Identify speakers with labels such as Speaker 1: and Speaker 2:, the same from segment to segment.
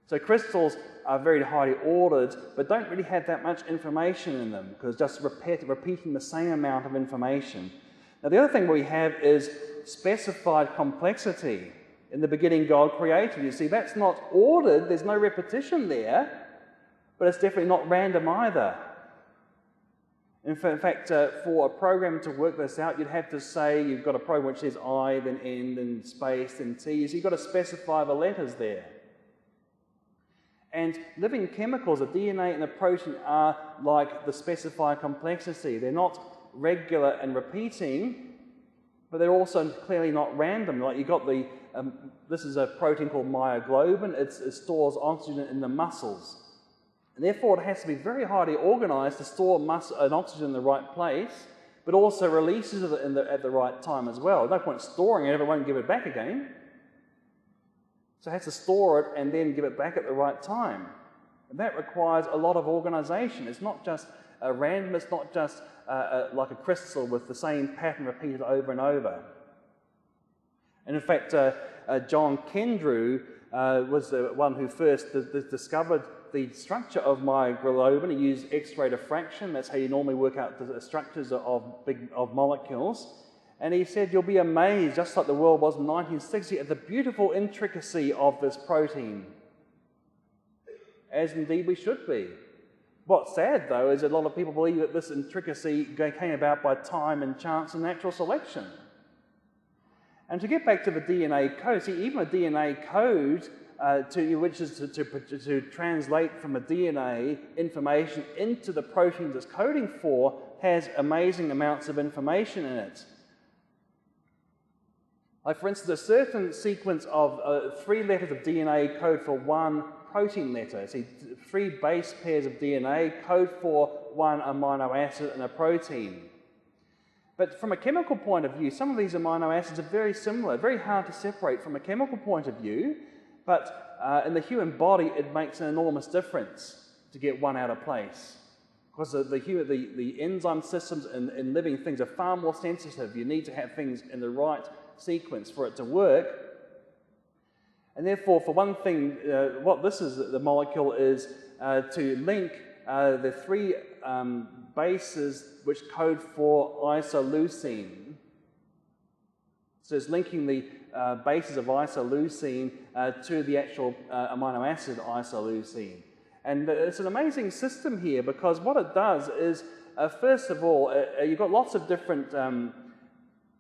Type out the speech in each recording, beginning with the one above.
Speaker 1: So crystals are very highly ordered, but don't really have that much information in them, because just repeating the same amount of information. Now the other thing we have is specified complexity. In the beginning, God created. You see, that's not ordered, there's no repetition there, but it's definitely not random either. In fact, for a program to work this out, you'd have to say you've got a program which says I, then N, then space, then T, so you've got to specify the letters there. And living chemicals, the DNA and the protein, are like the specified complexity. They're not regular and repeating, but they're also clearly not random. Like you've got the, this is a protein called myoglobin. It stores oxygen in the muscles. And therefore, it has to be very highly organized to store an oxygen in the right place, but also releases it at the right time as well. No point storing it if it won't give it back again. So it has to store it and then give it back at the right time. And that requires a lot of organization. It's not just random, it's not just like a crystal with the same pattern repeated over and over. And in fact, John Kendrew was the one who first discovered the structure of myoglobin. He used X-ray diffraction. That's how you normally work out the structures of molecules. And he said, you'll be amazed, just like the world was in 1960, at the beautiful intricacy of this protein. As indeed we should be. What's sad, though, is that a lot of people believe that this intricacy came about by time and chance and natural selection. And to get back to the DNA code, see, even a DNA code, which is to translate from a DNA information into the proteins it's coding for, has amazing amounts of information in it. Like, for instance, a certain sequence of 3 letters of DNA code for 1 protein letter. See, 3 base pairs of DNA code for 1 amino acid in a protein. But from a chemical point of view, some of these amino acids are very similar, very hard to separate from a chemical point of view, but in the human body it makes an enormous difference to get one out of place. Because the enzyme systems in living things are far more sensitive. You need to have things in the right sequence for it to work. And therefore, for one thing, what this is, the molecule is to link the 3 bases which code for isoleucine. So it's linking the bases of isoleucine to the actual amino acid isoleucine. And it's an amazing system here, because what it does is, first of all, you've got lots of different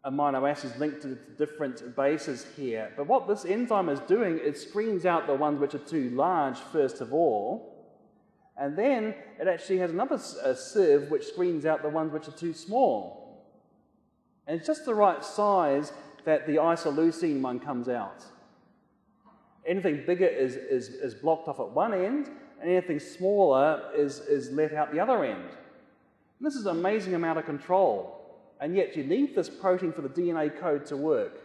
Speaker 1: amino acids linked to different bases here. But what this enzyme is doing, it screens out the ones which are too large, first of all. And then it actually has another sieve which screens out the ones which are too small. And it's just the right size that the isoleucine one comes out. Anything bigger is blocked off at one end, and anything smaller is let out the other end. And this is an amazing amount of control. And yet you need this protein for the DNA code to work.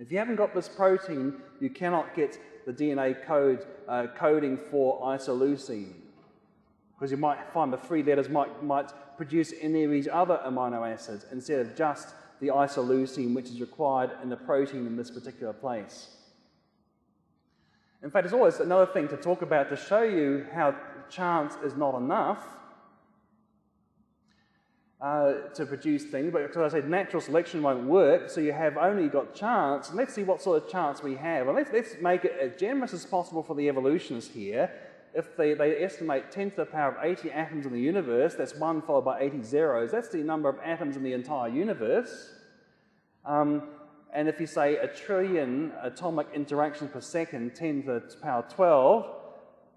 Speaker 1: If you haven't got this protein, you cannot get the DNA code coding for isoleucine. Because you might find the 3 letters might produce any of these other amino acids instead of just the isoleucine which is required in the protein in this particular place. In fact, there's always another thing to talk about to show you how chance is not enough to produce things, but because I said natural selection won't work, so you have only got chance. And let's see what sort of chance we have. And let's make it as generous as possible for the evolutionists here. If they estimate 10 to the power of 80 atoms in the universe, that's 1 followed by 80 zeros. That's the number of atoms in the entire universe. And if you say 1 trillion atomic interactions per second, 10 to the power 12,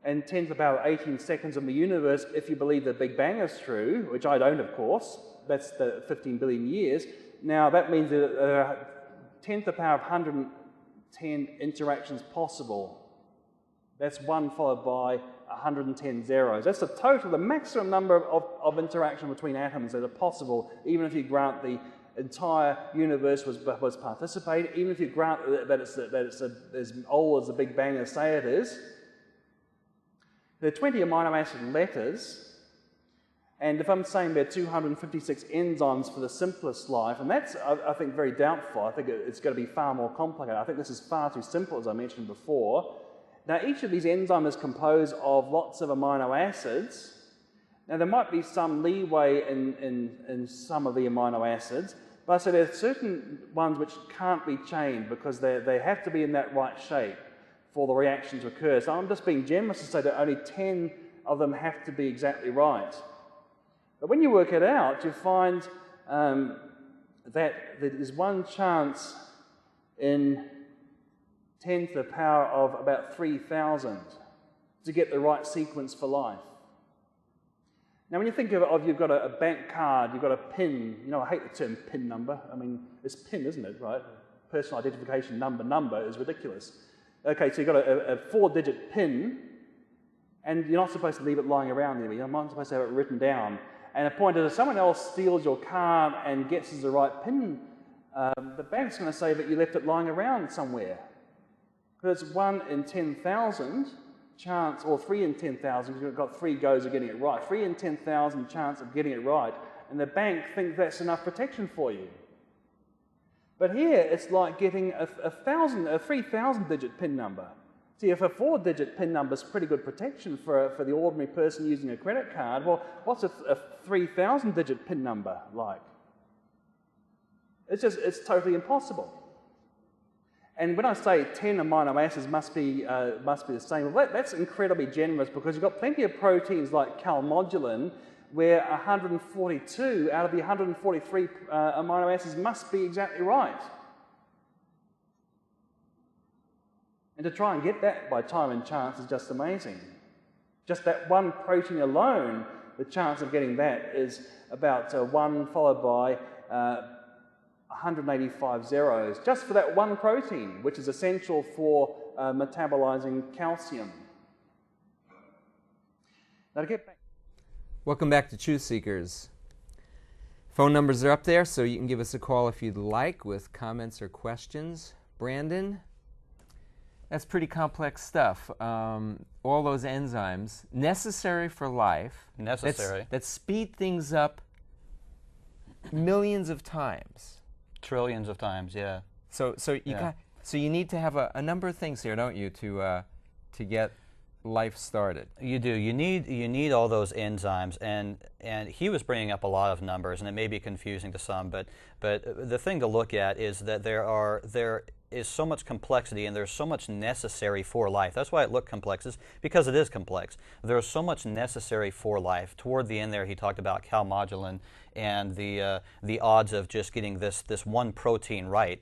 Speaker 1: and 10 to the power 18 seconds in the universe, if you believe the Big Bang is true, which I don't, of course, that's the 15 billion years. Now, that means that there are 10 to the power of 110 interactions possible. That's 1 followed by 110 zeros. That's the total, the maximum number of interaction between atoms that are possible, even if you grant the entire universe was participating, even if you grant that it's as old as the Big Bang as say it is. There are 20 amino acid letters, and if I'm saying there are 256 enzymes for the simplest life, and that's, I think, very doubtful. I think it's going to be far more complicated. I think this is far too simple, as I mentioned before. Now, each of these enzymes is composed of lots of amino acids. Now, there might be some leeway in some of the amino acids, but so there are certain ones which can't be chained because they have to be in that right shape for the reaction to occur. So I'm just being generous to say that only 10 of them have to be exactly right. But when you work it out, you find that there's one chance in 10 to the power of about 3,000 to get the right sequence for life. Now, when you think of you've got a bank card, you've got a PIN, you know, I hate the term PIN number. I mean, it's PIN, isn't it, right? Personal identification number is ridiculous. Okay, so you've got a 4-digit PIN, and you're not supposed to leave it lying around there. You're not supposed to have it written down. And the point is, if someone else steals your card and guesses the right PIN, the bank's going to say that you left it lying around somewhere. Because it's 1 in 10,000 chance, or 3 in 10,000, because you've got 3 goes of getting it right. 3 in 10,000 chance of getting it right, and the bank thinks that's enough protection for you. But here, it's like getting a 3,000-digit PIN number. See, if a 4-digit PIN number is pretty good protection for the ordinary person using a credit card, well, what's a 3,000-digit PIN number like? It's totally impossible. And when I say 10 amino acids must be the same, well, that's incredibly generous because you've got plenty of proteins like calmodulin where 142 out of the 143 amino acids must be exactly right. And to try and get that by time and chance is just amazing. Just that one protein alone, the chance of getting that is about 1 followed by 185 zeros, just for that one protein, which is essential for metabolizing calcium. Now to get back.
Speaker 2: Welcome back to Truth Seekers. Phone numbers are up there, so you can give us a call if you'd like with comments or questions. Brandon? That's pretty complex stuff. All those enzymes necessary for life.
Speaker 3: Necessary.
Speaker 2: That speed things up millions of times.
Speaker 3: Trillions of times, yeah.
Speaker 2: So you need to have a number of things here, don't you, to get life started?
Speaker 3: You do. You need all those enzymes, and he was bringing up a lot of numbers, and it may be confusing to some, but the thing to look at is that there is so much complexity and there's so much necessary for life. That's why it looked complex, is because it is complex. There's so much necessary for life. Toward the end there, he talked about calmodulin and the odds of just getting this one protein right.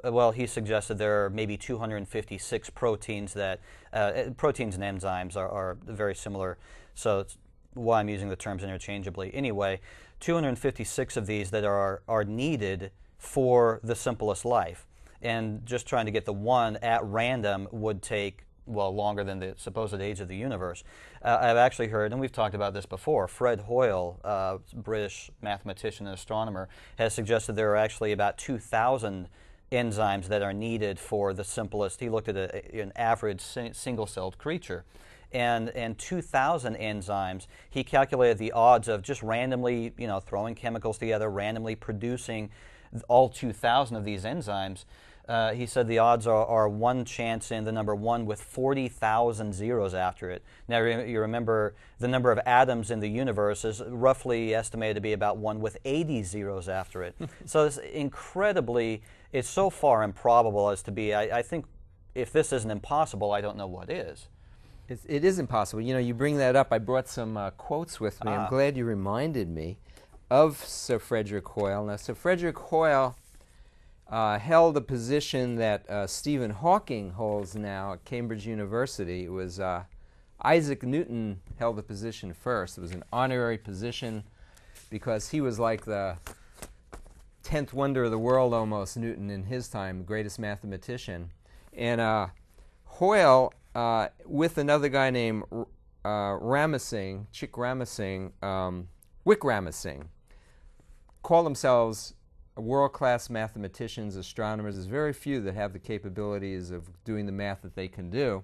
Speaker 3: Well, he suggested there are maybe 256 proteins that proteins and enzymes are very similar. So it's why I'm using the terms interchangeably. Anyway, 256 of these that are needed for the simplest life. And just trying to get the one at random would take, well, longer than the supposed age of the universe. I've actually heard, and we've talked about this before, Fred Hoyle, British mathematician and astronomer, has suggested there are actually about 2,000 enzymes that are needed for the simplest. He looked at an average single-celled creature. And 2,000 enzymes, he calculated the odds of just randomly, throwing chemicals together, randomly producing all 2,000 of these enzymes. He said the odds are 1 chance in the number 1 with 40,000 zeros after it. Now you remember the number of atoms in the universe is roughly estimated to be about 1 with 80 zeros after it. So it's so far improbable as to be. I think if this isn't impossible, I don't know what is.
Speaker 2: It is impossible. You bring that up. I brought some quotes with me. I'm glad you reminded me of Sir Frederick Hoyle. Now, Sir Frederick Hoyle held a position that Stephen Hawking holds now at Cambridge University. It was Isaac Newton held the position first. It was an honorary position because he was like the 10th wonder of the world almost, Newton in his time, the greatest mathematician. And Hoyle, with another guy named Wick Ramasinghe, call themselves world-class mathematicians, astronomers. There's very few that have the capabilities of doing the math that they can do.